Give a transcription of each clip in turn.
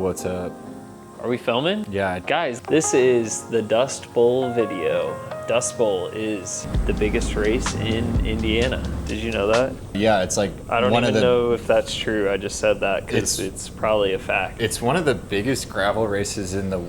What's up? Are we filming? Yeah. Guys, this is the Dust Bowl video. Dust Bowl is the biggest race in Indiana. Did you know that? Yeah, it's like I don't even know if that's true. I just said that because it's probably a fact. It's one of the biggest gravel races in the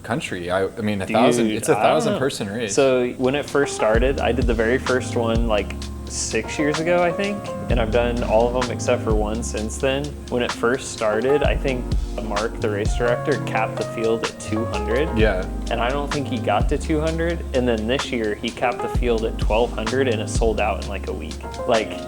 country. I mean, it's a 1,000 person race. So when it first started, I did the very first one like 6 years ago, I think, and I've done all of them except for one since then. When it first started, I think Mark, the race director, capped the field at 200. Yeah. And I don't think he got to 200. And then this year, he capped the field at 1,200 and it sold out in like a week. Like,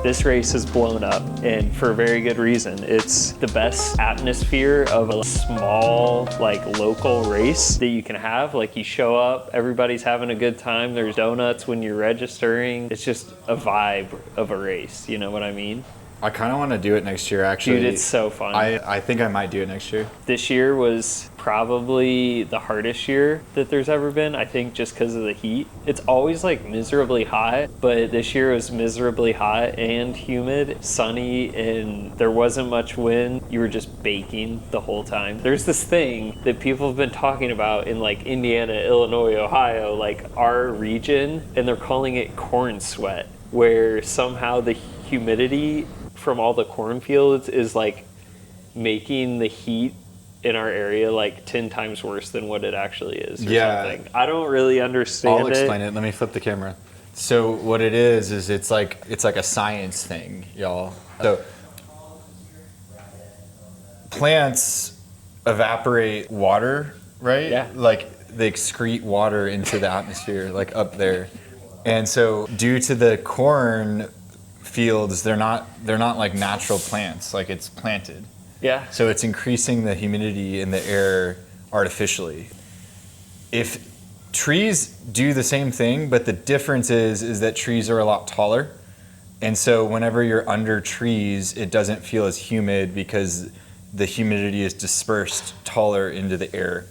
this race has blown up, and for a very good reason. It's the best atmosphere of a small, like, local race that you can have. Like, you show up, everybody's having a good time, there's donuts when you're registering. It's just a vibe of a race, you know what I mean? I kind of want to do it next year, actually. Dude, it's so fun. I think I might do it next year. This year was probably the hardest year that there's ever been, I think, just because of the heat. It's always like miserably hot, but this year was miserably hot and humid, sunny, and there wasn't much wind. You were just baking the whole time. There's this thing that people have been talking about in like Indiana, Illinois, Ohio, like our region, and they're calling it corn sweat, where somehow the humidity from all the cornfields is like making the heat in our area like 10 times worse than what it actually is or something. I don't really understand it. I'll explain it. Let me flip the camera. So what it is it's like a science thing, y'all. So plants evaporate water, right? Yeah. Like they excrete water into the atmosphere, like up there. And so due to the corn fields, they're not like natural plants, like it's planted. Yeah. So it's increasing the humidity in the air artificially. If trees do the same thing, but the difference is that trees are a lot taller. And so whenever you're under trees, it doesn't feel as humid because the humidity is dispersed taller into the air.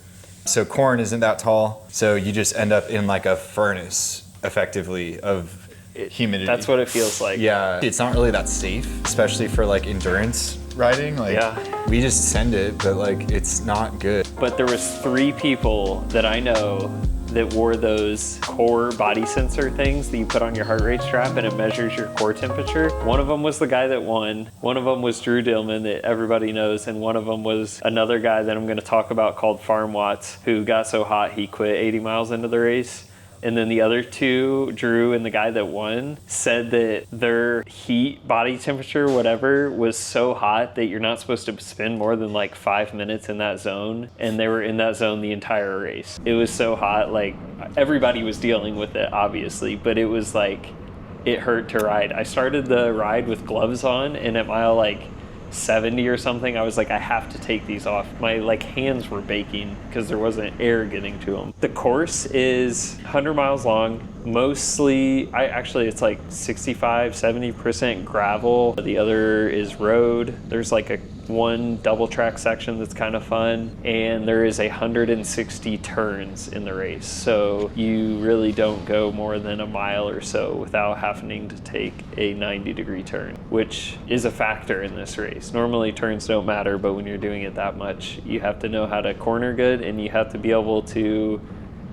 So corn isn't that tall, so you just end up in like a furnace, effectively, of humidity. That's what it feels like. Yeah, it's not really that safe, especially for like endurance riding. Like, yeah. We just send it, but like it's not good. But there was 3 people that I know that wore those core body sensor things that you put on your heart rate strap and it measures your core temperature. One of them was the guy that won. One of them was Drew Dillman that everybody knows. And one of them was another guy that I'm going to talk about called Farm Watts, who got so hot he quit 80 miles into the race. And then the other 2, Drew and the guy that won, said that their heat, body temperature, whatever, was so hot that you're not supposed to spend more than like 5 minutes in that zone. And they were in that zone the entire race. It was so hot, like everybody was dealing with it, obviously, but it was like, it hurt to ride. I started the ride with gloves on, and at mile like 70 or something, I was like, I have to take these off. My like hands were baking because there wasn't air getting to them. The course is 100 miles long, mostly, it's like 65-70% gravel. The other is road. There's like one double track section that's kind of fun, and there is 160 turns in the race, so you really don't go more than a mile or so without having to take a 90-degree turn, which is a factor in this race. Normally turns don't matter, but when you're doing it that much, you have to know how to corner good, and you have to be able to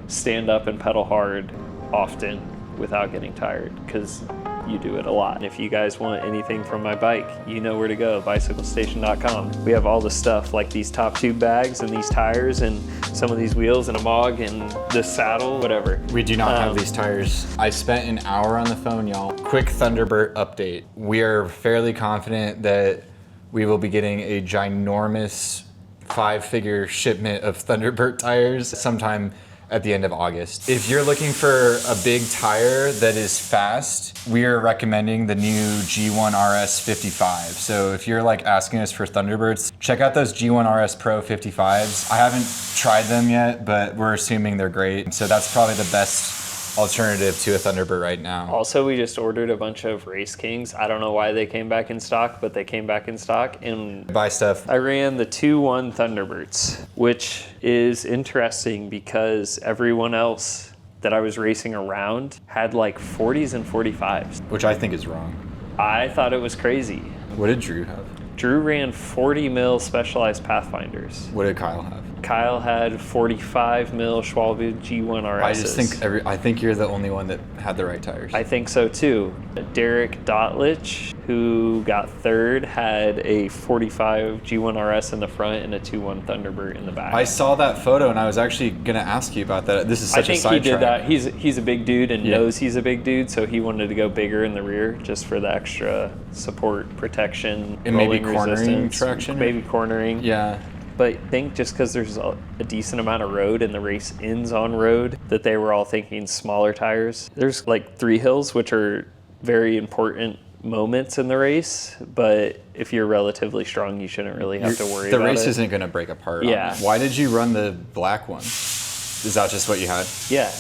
stand up and pedal hard often without getting tired, because you do it a lot. And if you guys want anything from my bike, you know where to go, bicyclestation.com. We have all the stuff like these top tube bags and these tires and some of these wheels and a mog and the saddle, whatever. We do not have these tires. I spent an hour on the phone, y'all. Quick Thunderbird update. We are fairly confident that we will be getting a ginormous 5-figure shipment of Thunderbird tires sometime at the end of August. If you're looking for a big tire that is fast, we are recommending the new G1 RS 55. So if you're like asking us for Thunderbirds, check out those G1 RS Pro 55s. I haven't tried them yet, but we're assuming they're great. So that's probably the best alternative to a Thunderbird right now. Also, we just ordered a bunch of Race Kings. I don't know why they came back in stock, but they came back in stock. And buy stuff. I ran the 2-1 Thunderbirds, which is interesting because everyone else that I was racing around had like 40s and 45s. Which I think is wrong. I thought it was crazy. What did Drew have? Drew ran 40 mil Specialized Pathfinders. What did Kyle have? Kyle had 45 mil Schwalbe G1 RSs. I just think I think you're the only one that had the right tires. I think so too. Derek Dotlich, who got third, had a 45 G1 RS in the front and a 2.1 Thunderbird in the back. I saw that photo and I was actually gonna ask you about that. This is such a sidetrack. I think he did that. He's a big dude and knows he's a big dude, so he wanted to go bigger in the rear just for the extra support, protection, and rolling maybe cornering resistance, traction. Maybe cornering. Yeah. But I think just because there's a decent amount of road and the race ends on road, that they were all thinking smaller tires. There's like 3 hills, which are very important moments in the race, but if you're relatively strong, you shouldn't really have to worry about it. The race isn't going to break apart. Yeah. Why did you run the black one? Is that just what you had? Yeah.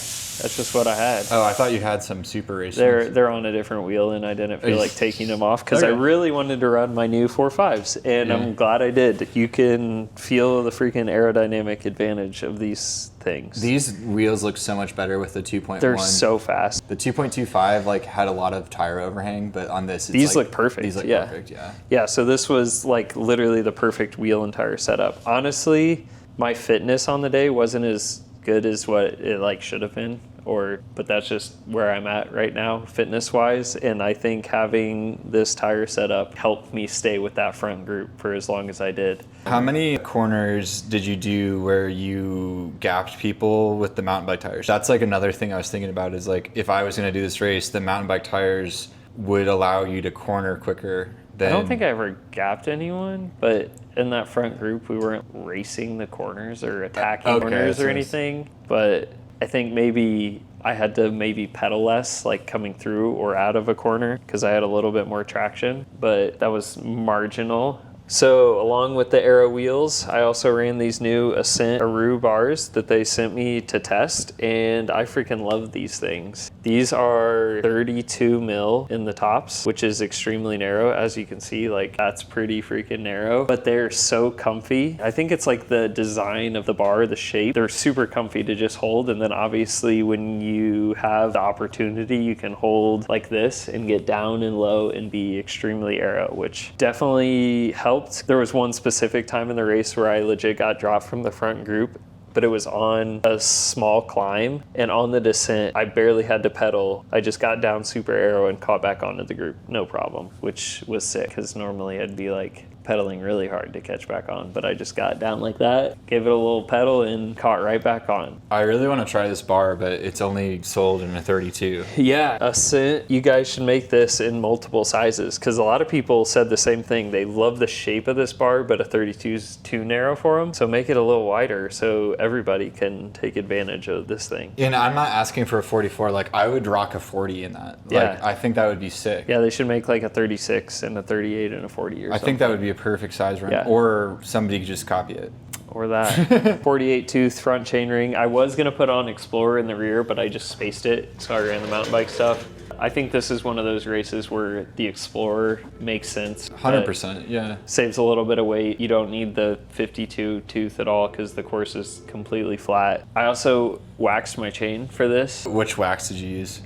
That's just what I had. Oh, I thought you had some super races. They're on a different wheel, and I didn't feel like taking them off because I really wanted to run my new 4.5s, and I'm glad I did. You can feel the freaking aerodynamic advantage of these things. These wheels look so much better with the 2.1. They're so fast. The 2.25 like had a lot of tire overhang, but on this, these look perfect. These look perfect. Yeah. Yeah. So this was like literally the perfect wheel and tire setup. Honestly, my fitness on the day wasn't as good as what it like should have been, but that's just where I'm at right now fitness wise, and I think having this tire setup helped me stay with that front group for as long as I did. How many corners did you do where you gapped people with the mountain bike tires? That's like another thing I was thinking about, is like if I was going to do this race, the mountain bike tires would allow you to corner quicker than... I don't think I ever gapped anyone, but in that front group we weren't racing the corners or attacking corners or anything, but I think maybe I had to pedal less, like coming through or out of a corner, because I had a little bit more traction, but that was marginal. So along with the Aero wheels, I also ran these new Ascent Aero bars that they sent me to test, and I freaking love these things. These are 32 mil in the tops, which is extremely narrow. As you can see, like that's pretty freaking narrow, but they're so comfy. I think it's like the design of the bar, the shape. They're super comfy to just hold, and then obviously when you have the opportunity, you can hold like this and get down and low and be extremely aero, which definitely helps. There was one specific time in the race where I legit got dropped from the front group, but it was on a small climb, and on the descent, I barely had to pedal. I just got down super aero and caught back onto the group, no problem, which was sick, because normally I'd be like pedaling really hard to catch back on, but I just got down like that, gave it a little pedal, and caught right back on. I really want to try this bar, but it's only sold in a 32. Yeah, Ascent, you guys should make this in multiple sizes, because a lot of people said the same thing. They love the shape of this bar, but a 32 is too narrow for them, so make it a little wider so everybody can take advantage of this thing. And I'm not asking for a 44, like I would rock a 40 in that. Yeah. Like I think that would be sick. Yeah, they should make like a 36 and a 38 and a 40 or something. I think that would be a perfect size run, or somebody could just copy it. Or that. 48 tooth front chainring. I was going to put on Explorer in the rear, but I just spaced it, so I ran the mountain bike stuff. I think this is one of those races where the Explorer makes sense. 100%, yeah. Saves a little bit of weight. You don't need the 52 tooth at all because the course is completely flat. I also waxed my chain for this. Which wax did you use?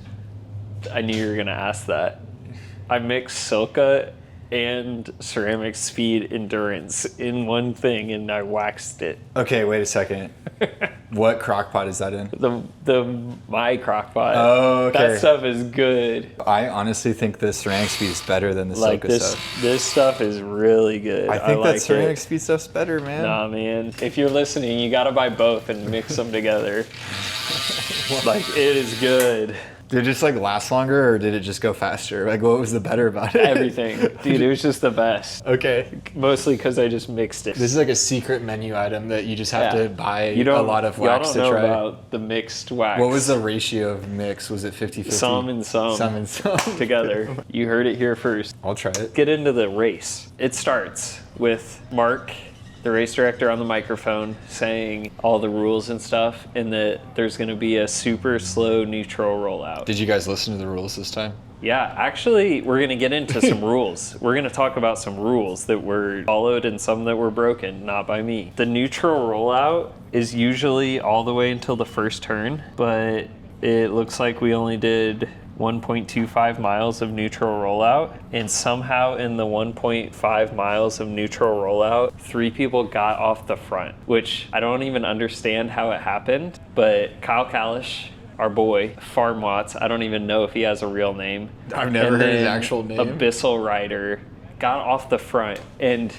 I knew you were going to ask that. I mixed Silka and ceramic speed endurance in one thing, and I waxed it. Okay, wait a second. What crock pot is that in? My crock pot. Oh, okay. That stuff is good. I honestly think the ceramic speed is better than the Silka stuff. This stuff is really good. I think that ceramic speed stuff's better, man. Nah, man. If you're listening, you gotta buy both and mix them together. Like, it is good. Did it just like last longer, or did it just go faster? Like, what was the better about it? Everything. Dude, it was just the best. Okay. Mostly because I just mixed it. This is like a secret menu item that you just have to buy a lot of wax to try. Y'all don't know about the mixed wax. What was the ratio of mix? Was it 50-50? Some and some. Some and some. Together. You heard it here first. I'll try it. Get into the race. It starts with Mark, the race director, on the microphone saying all the rules and stuff, and that there's going to be a super slow neutral rollout. Did you guys listen to the rules this time? Yeah, actually, we're going to get into some rules. We're going to talk about some rules that were followed and some that were broken, not by me. The neutral rollout is usually all the way until the first turn, but it looks like we only did 1.25 miles of neutral rollout, and somehow in the 1.5 miles of neutral rollout, 3 people got off the front, which I don't even understand how it happened, but Kyle Kalish, our boy, Farm Watts, I don't even know if he has a real name. I've never heard his actual name. Abyssal Rider got off the front, and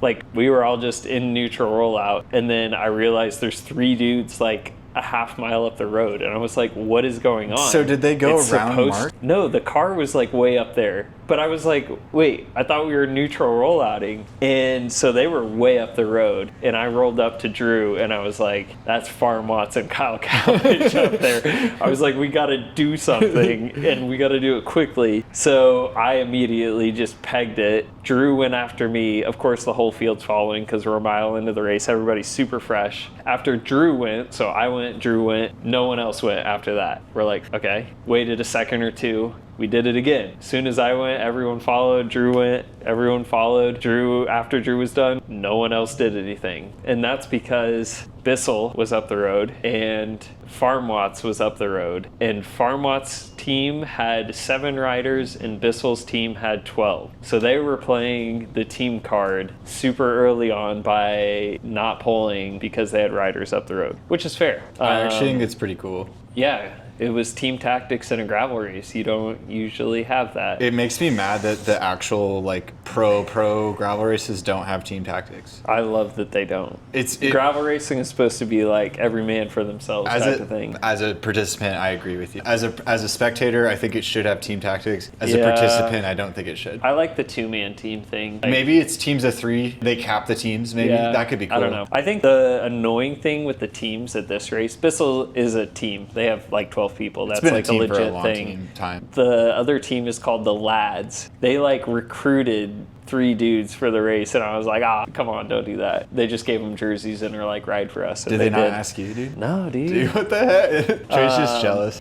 like we were all just in neutral rollout, and then I realized there's 3 dudes like a half mile up the road, and I was like, what is going on? So did they go around Mark? No, the car was like way up there, but I was like, wait, I thought we were neutral rollouting. And so they were way up the road, and I rolled up to Drew, and I was like, that's Farm Watts and Kyle Kalish up there. I was like, we got to do something, and we got to do it quickly. So I immediately just pegged it. Drew went after me. Of course, the whole field's following because we're a mile into the race. Everybody's super fresh. After Drew went, so I went, Drew went, no one else went after that. We're like, okay, waited a second or two. We did it again. As soon as I went, everyone followed. Drew went, everyone followed. Drew, after Drew was done, no one else did anything. And that's because Bissell was up the road and Farm Watts was up the road. And Farm Watts' team had 7 riders and Bissell's team had 12. So they were playing the team card super early on by not polling because they had riders up the road, which is fair. I actually think it's pretty cool. Yeah. It was team tactics in a gravel race. You don't usually have that. It makes me mad that the actual like pro gravel races don't have team tactics. I love that they don't. Gravel racing is supposed to be like every man for themselves type of thing. As a participant, I agree with you. As a spectator, I think it should have team tactics. As a participant, I don't think it should. I like the 2-man team thing. Like, maybe it's teams of 3. They cap the teams. Maybe that could be cool. I don't know. I think the annoying thing with the teams at this race, Bissell is a team. They have like 12 people. That's like a legit thing. The other team is called the Lads. They like recruited 3 dudes for the race, and I was like, come on, don't do that. They just gave them jerseys and are like, ride for us. Did they not ask you, dude? No, dude. Dude, what the heck? Trey's just jealous.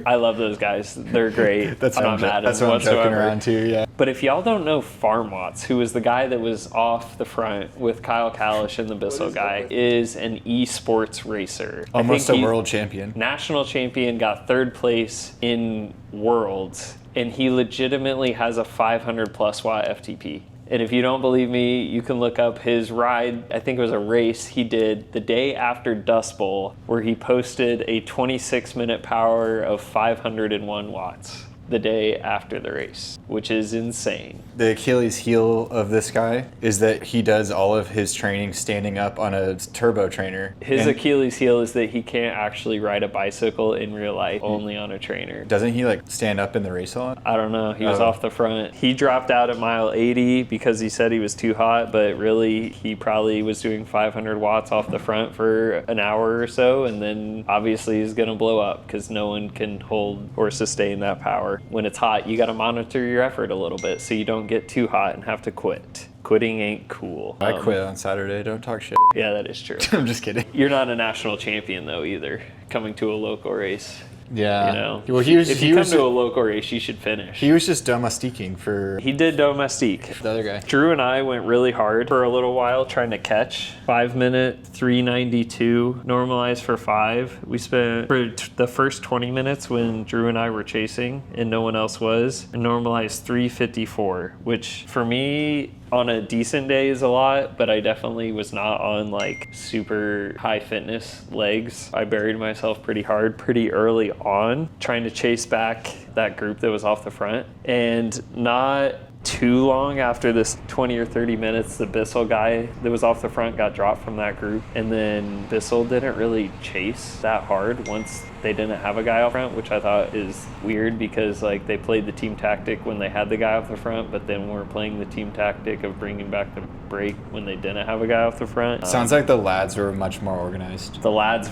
I love those guys. They're great. That's I'm not mad at them whatsoever. I'm joking around too, yeah. But if y'all don't know Farm Watts, who was the guy that was off the front with Kyle Kalish and the Bissell guy, is an esports racer. Almost a world champion. National champion, got 3rd place in Worlds, and he legitimately has a 500 plus watt FTP. And if you don't believe me, you can look up his ride. I think it was a race he did the day after Dust Bowl, where he posted a 26-minute power of 501 watts the day after the race, which is insane. The Achilles heel of this guy is that he does all of his training standing up on a turbo trainer. His Achilles heel is that he can't actually ride a bicycle in real life, only on a trainer. Doesn't he like stand up in the race a lot? I don't know. He was off the front. He dropped out at mile 80 because he said he was too hot, but really he probably was doing 500 watts off the front for an hour or so, and then obviously he's going to blow up because no one can hold or sustain that power. When it's hot, you got to monitor your effort a little bit so you don't get too hot and have to quit. Quitting ain't cool. I quit on Saturday. Don't talk shit. Yeah, that is true. I'm just kidding. You're not a national champion though either, coming to a local race. Yeah. You know, well, if you come to a local race, you should finish. He was just domestiquing for... He did domestique. The other guy. Drew and I went really hard for a little while trying to catch. 5 minute, 392, normalized for 5. We spent, for the first 20 minutes when Drew and I were chasing and no one else was, normalized 354, which for me, on a decent day is a lot, but I definitely was not on like super high fitness legs. I buried myself pretty hard pretty early on trying to chase back that group that was off the front, and not too long after this 20 or 30 minutes, the Bissell guy that was off the front got dropped from that group, and then Bissell didn't really chase that hard once they didn't have a guy off front, which I thought is weird because like they played the team tactic when they had the guy off the front, but then we're playing the team tactic of bringing back the break when they didn't have a guy off the front. Sounds like the Lads were much more organized. The Lads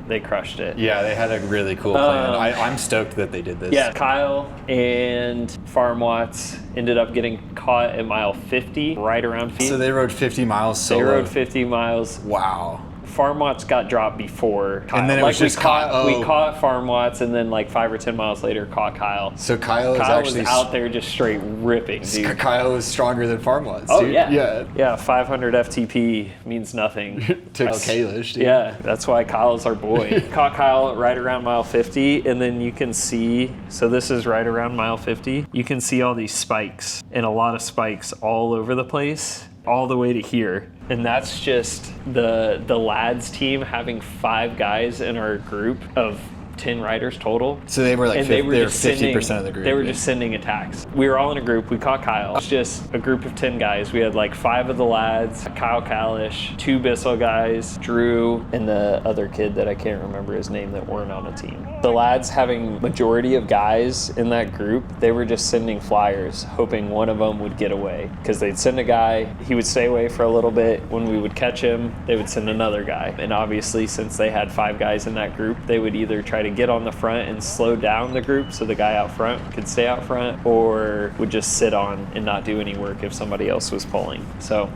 they crushed it. Yeah, they had a really cool plan. I'm stoked that they did this. Yeah, Kyle and Farm Watts ended up getting caught at mile 50, right around feet. So they rode 50 miles solo. They rode 50 miles. Wow. Farm Watts got dropped before Kyle. And then it was just Kyle. We caught Farm Watts, and then like 5 or 10 miles later caught Kyle. So Kyle was out there just straight ripping, dude. Kyle was stronger than Farm Watts, Oh, dude. yeah. Yeah, 500 FTP means nothing. To Kalish, dude. Yeah, that's why Kyle's our boy. Caught Kyle right around mile 50, and then you can see, so this is right around mile 50, you can see all these spikes, and a lot of spikes all over the place, all the way to here. And that's just the lads team having 5 guys in our group of 10 riders total. So they were like, they were 50% of the group. They were just sending attacks. We were all in a group. We caught Kyle. It's just a group of 10 guys. We had like 5 of the lads, Kyle Kalish, 2 Bissell guys, Drew, and the other kid that I can't remember his name that weren't on a team. The lads having majority of guys in that group, they were just sending flyers, hoping one of them would get away. Because they'd send a guy, he would stay away for a little bit. When we would catch him, they would send another guy. And obviously, since they had 5 guys in that group, they would either try to get on the front and slow down the group so the guy out front could stay out front, or would just sit on and not do any work if somebody else was pulling. So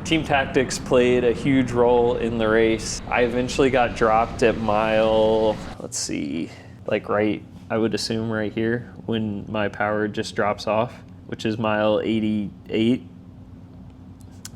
team tactics played a huge role in the race. I eventually got dropped at mile, let's see, like right, I would assume right here when my power just drops off, which is mile 88.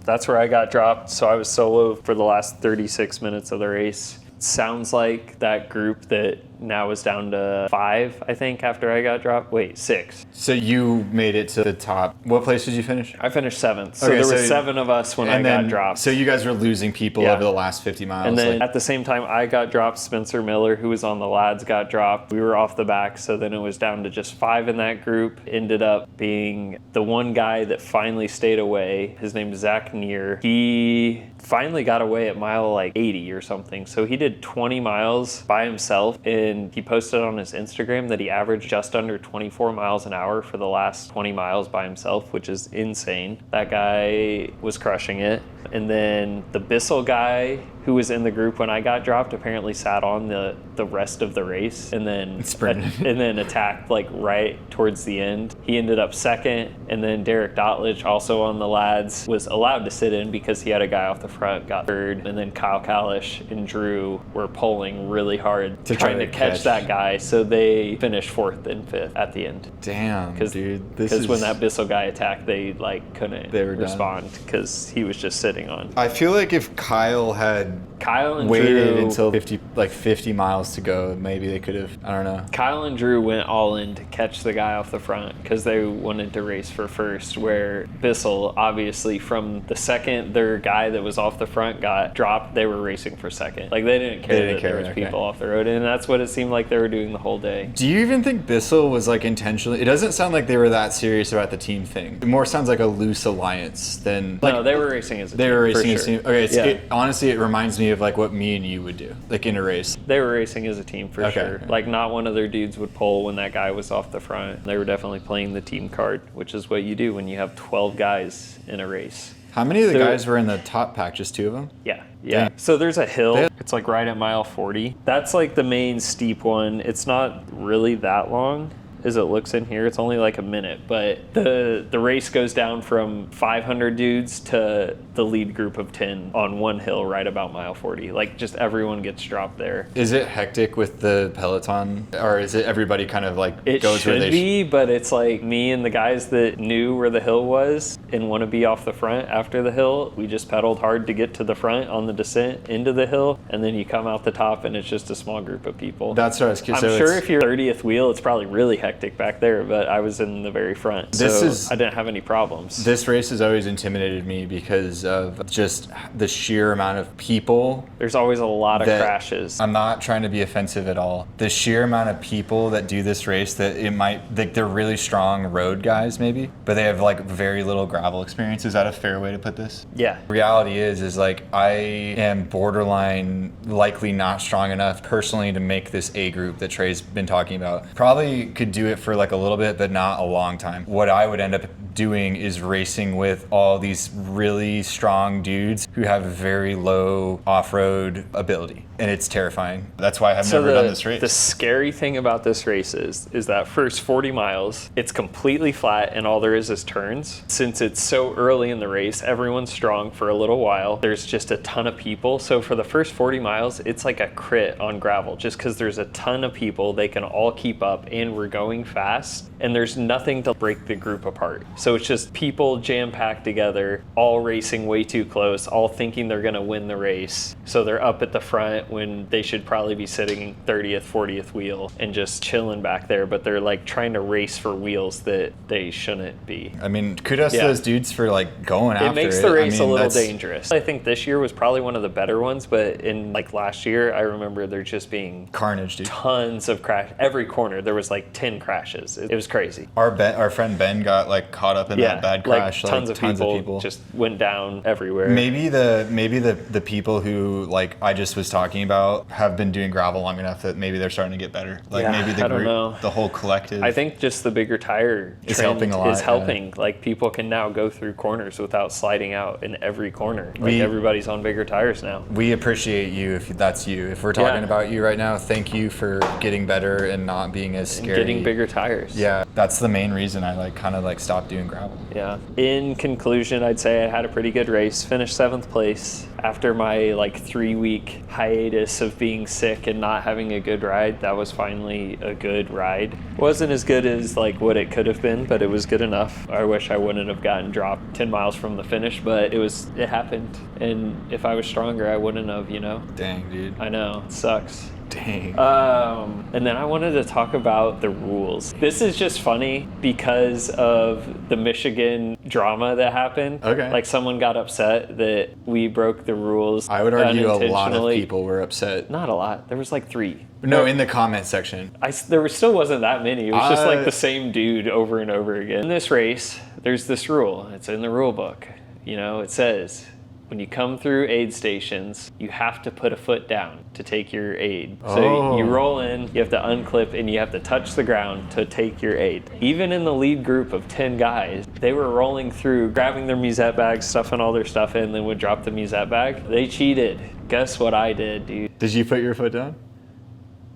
That's where I got dropped. So I was solo for the last 36 minutes of the race. Sounds like that group that now is down to 5, I think, after I got dropped. Wait, 6. So you made it to the top. What place did you finish? I finished 7th. So Okay, there were 7 of us when I got dropped. So you guys were losing people over the last 50 miles. And then at the same time I got dropped, Spencer Miller, who was on the lads, got dropped. We were off the back, so then it was down to just 5 in that group. Ended up being the one guy that finally stayed away. His name is Zach Neer. He finally got away at mile like 80 or something. So he did 20 miles by himself, and he posted on his Instagram that he averaged just under 24 miles an hour for the last 20 miles by himself, which is insane. That guy was crushing it. And then the Bissell guy who was in the group when I got dropped apparently sat on the rest of the race and then attacked like right towards the end. He ended up 2nd, and then Derek Dotlich, also on the lads, was allowed to sit in because he had a guy off the front, got 3rd, and then Kyle Kalish and Drew were pulling really hard trying to catch that guy, so they finished 4th and 5th at the end. Damn, dude. Because when that Bissell guy attacked, they like couldn't respond because he was just sitting on. I feel like if Kyle and waited Drew, until 50 miles to go, maybe they could have, I don't know. Kyle and Drew went all in to catch the guy off the front because they wanted to race for first, where Bissell, obviously from the second their guy that was off the front got dropped, they were racing for 2nd. Like they didn't care that there was people off the road, and that's what it seemed like they were doing the whole day. Do you even think Bissell was like intentionally? It doesn't sound like they were that serious about the team thing. It more sounds like a loose alliance than like. No, they were racing as a team. They were racing as a team. Okay, Yeah. honestly, it reminds me of like what me and you would do, like in a race. They were racing as a team for sure. Okay. Like not one of their dudes would pull when that guy was off the front. They were definitely playing the team card, which is what you do when you have 12 guys in a race. How many of the guys were in the top pack? Just 2 of them? Yeah. Dang. So there's a hill. It's like right at mile 40. That's like the main steep one. It's not really that long as it looks in here. It's only like a minute, but the race goes down from 500 dudes to the lead group of 10 on one hill right about mile 40. Like just everyone gets dropped there. Is it hectic with the peloton, or is it everybody kind of like it goes where they should be, but it's like me and the guys that knew where the hill was and want to be off the front after the hill. We just pedaled hard to get to the front on the descent into the hill, and then you come out the top and it's just a small group of people. That's what I was. I'm sure if you're 30th wheel, it's probably really hectic back there, but I was in the very front, so I didn't have any problems. This race has always intimidated me because of just the sheer amount of people. There's always a lot of crashes. I'm not trying to be offensive at all. The sheer amount of people that do this race, that it might, like they're really strong road guys maybe, but they have like very little gravel experience. Is that a fair way to put this? Yeah. Reality is like I am borderline likely not strong enough personally to make this A group that Trey's been talking about. Probably could do it for like a little bit, but not a long time. What I would end up doing is racing with all these really strong dudes who have very low off-road ability, and it's terrifying. That's why I've never done this race. The scary thing about this race is that first 40 miles, it's completely flat and all there is turns. Since it's so early in the race, everyone's strong for a little while. There's just a ton of people. So for the first 40 miles, it's like a crit on gravel just because there's a ton of people. They can all keep up and we're going fast and there's nothing to break the group apart. So it's just people jam-packed together, all racing way too close, all thinking they're going to win the race. So they're up at the front when they should probably be sitting 30th, 40th wheel and just chilling back there, but they're like trying to race for wheels that they shouldn't be. I mean, kudos to those dudes for like going after it. It makes the race a little dangerous. I think this year was probably one of the better ones, but in like last year, I remember there just being carnage, dude. Tons of crash. Every corner, there was like 10 crashes. It was crazy. Our friend Ben got like caught up in that bad crash. Tons of people just went down everywhere. Maybe the people who like I just was talking about have been doing gravel long enough that maybe they're starting to get better. Like maybe the group, the whole collective. I think just the bigger tire is helping a lot. Is helping. Like people can now go through corners without sliding out in every corner. Like everybody's on bigger tires now. We appreciate you if that's you. If we're talking about you right now, thank you for getting better and not being as scary. And getting bigger tires. Yeah, that's the main reason I like kind of like stopped doing gravel. Yeah. In conclusion, I'd say I had a pretty good race. Finished 7th place. After my like 3-week hiatus of being sick and not having a good ride, that was finally a good ride. Wasn't as good as like what it could have been, but it was good enough. I wish I wouldn't have gotten dropped 10 miles from the finish, but it happened. And if I was stronger, I wouldn't have, you know? Dang, dude. I know, it sucks. Dang. And then I wanted to talk about the rules. This is just funny because of the Michigan drama that happened. Okay. Like someone got upset that we broke the rules. I would argue a lot of people were upset. Not a lot. There was like 3. No, in the comment section. There still wasn't that many. It was just like the same dude over and over again. In this race, there's this rule. It's in the rule book. You know, it says, when you come through aid stations, you have to put a foot down to take your aid. So you roll in, you have to unclip, and you have to touch the ground to take your aid. Even in the lead group of 10 guys, they were rolling through, grabbing their musette bags, stuffing all their stuff in, then would drop the musette bag. They cheated. Guess what I did, dude? Did you put your foot down?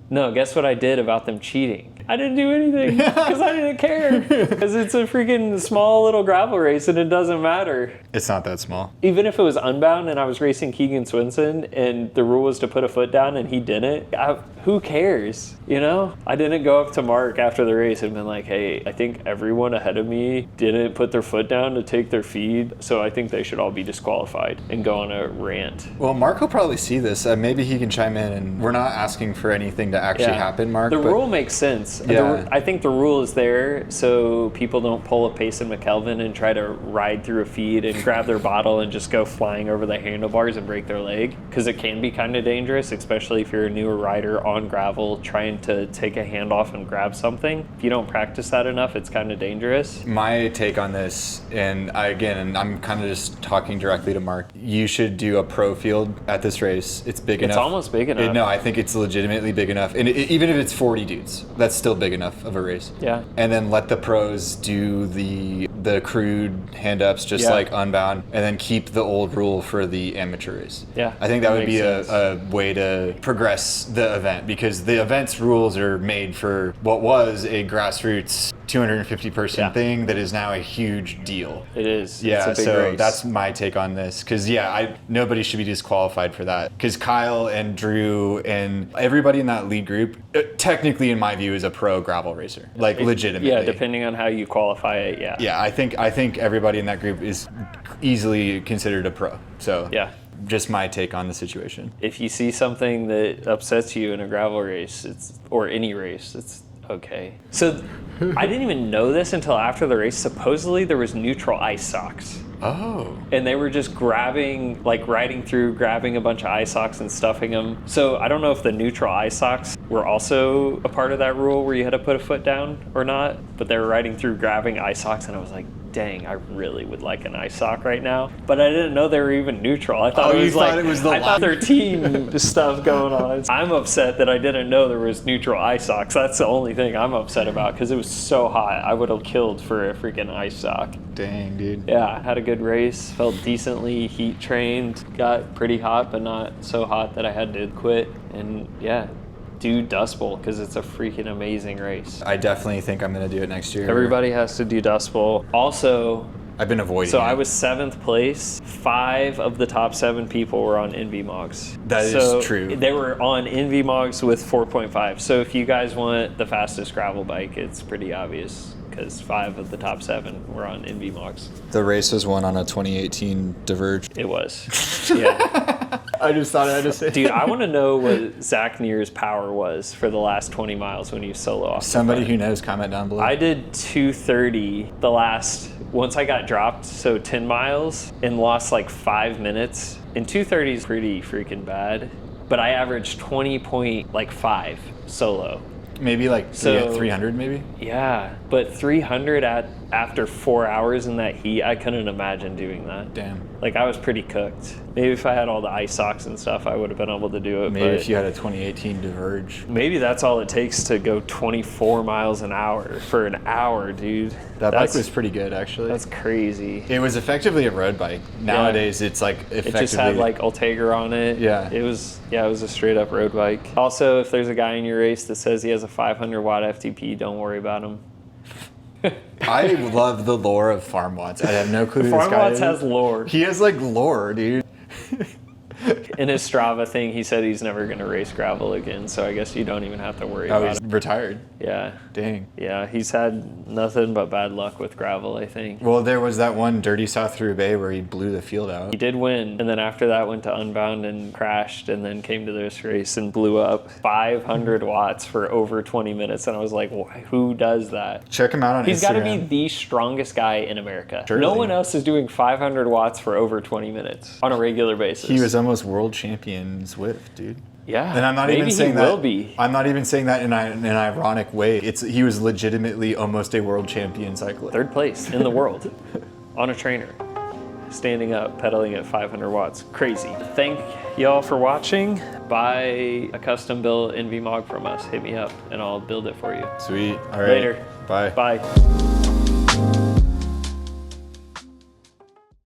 No, guess what I did about them cheating? I didn't do anything because I didn't care. Because it's a freaking small little gravel race and it doesn't matter. It's not that small. Even if it was unbound and I was racing Keegan Swinson and the rule was to put a foot down and he didn't, who cares? You know? I didn't go up to Mark after the race and been like, hey, I think everyone ahead of me didn't put their foot down to take their feed, so I think they should all be disqualified and go on a rant. Well, Mark will probably see this. Maybe he can chime in, and we're not asking for anything to actually happen, Mark. The rule makes sense. Yeah. I think the rule is there so people don't pull a Payson McKelvin and try to ride through a feed and grab their bottle and just go flying over the handlebars and break their leg, because it can be kind of dangerous, especially if you're a newer rider on gravel trying to take a handoff and grab something. If you don't practice that enough, it's kind of dangerous. My take on this, and I'm kind of just talking directly to Mark, you should do a pro field at this race. It's big enough. It's almost big enough. No, I think it's legitimately big enough. And even if it's 40 dudes, that's still big enough of a race. Yeah. And then let the pros do the crude hand-ups just like unbound, and then keep the old rule for the amateur race. Yeah. I think that would be a way to progress the event, because the event's rules are made for what was a grassroots 250 person thing that is now a huge deal. It is. Yeah, it's a big race. That's my take on this. Because nobody should be disqualified for that. Because Kyle and Drew and everybody in that lead group, technically in my view, is a pro gravel racer. Like legitimately. Yeah, depending on how you qualify it. Yeah. Yeah, I think everybody in that group is easily considered a pro. So yeah. Just my take on the situation. If you see something that upsets you in a gravel race, or any race, it's okay. So I didn't even know this until after the race. Supposedly there was neutral ice socks. Oh. And they were just riding through, grabbing a bunch of ice socks and stuffing them. So I don't know if the neutral ice socks were also a part of that rule where you had to put a foot down or not, but they were riding through, grabbing ice socks, and I was like, dang, I really would like an ice sock right now. But I didn't know they were even neutral. I thought Oh, it was you like thought it was the I thought 13 stuff going on. I'm upset that I didn't know there was neutral ice socks. That's the only thing I'm upset about because it was so hot. I would have killed for a freaking ice sock. Dang, dude. Yeah, had a good race. Felt decently heat trained. Got pretty hot, but not so hot that I had to quit. And yeah, do Dust Bowl because it's a freaking amazing race. I definitely think I'm gonna do it next year. Everybody has to do Dust Bowl. Also, I've been avoiding so it. I was 7th place. 5 of the top 7 people were on NVMogs. That is true. They were on NVMogs with 4.5. So if you guys want the fastest gravel bike, it's pretty obvious because 5 of the top 7 were on NVMogs. The race was won on a 2018 Diverge. It was. Yeah. I just thought I had to say Dude, I want to know what Zach Neer's power was for the last 20 miles when he solo off. Somebody who knows, comment down below. I did 2:30 the last, once I got dropped, so 10 miles, and lost like 5 minutes. And 2:30 is pretty freaking bad, but I averaged 20.5 solo. Maybe like So- 300 maybe? Yeah, but 300 after 4 hours in that heat, I couldn't imagine doing that. Damn. Like I was pretty cooked. Maybe if I had all the ice socks and stuff, I would have been able to do it. Maybe but if you had a 2018 Diverge. maybe that's all it takes to go 24 miles an hour for an hour, dude. That bike That's- was pretty good actually. That's crazy. It was effectively a road bike. Nowadays it's like effectively. It just had like Ultegra on it. Yeah. It was a straight up road bike. Also, if there's a guy in your race that says he has a 500 watt FTP, don't worry about him. I love the lore of Farm Watts. I have no clue who this Farm guy Watts is. has lore. He has like lore, dude. In his Strava thing, he said he's never going to race gravel again, so I guess you don't even have to worry Oh, about he's it. retired. Yeah. Dang. Yeah, he's had nothing but bad luck with gravel, I think. Well, there was that one Dirty South through Bay where he blew the field out. He did win, and then after that went to Unbound and crashed, and then came to this race and blew up 500 watts for over 20 minutes, and I was like, who does that? Check him out on He's Instagram. got to be the strongest guy in America. Surely. No one else is doing 500 watts for over 20 minutes on a regular basis. He was almost world champion Zwift, dude. Yeah, And I'm not maybe even saying he that. will be. I'm not even saying that in an ironic way. He was legitimately almost a world champion cyclist. 3rd place in the world on a trainer, standing up, pedaling at 500 watts. Crazy. Thank y'all for watching. Buy a custom built NVMog from us. Hit me up and I'll build it for you. Sweet. All right. Later. Bye. Bye.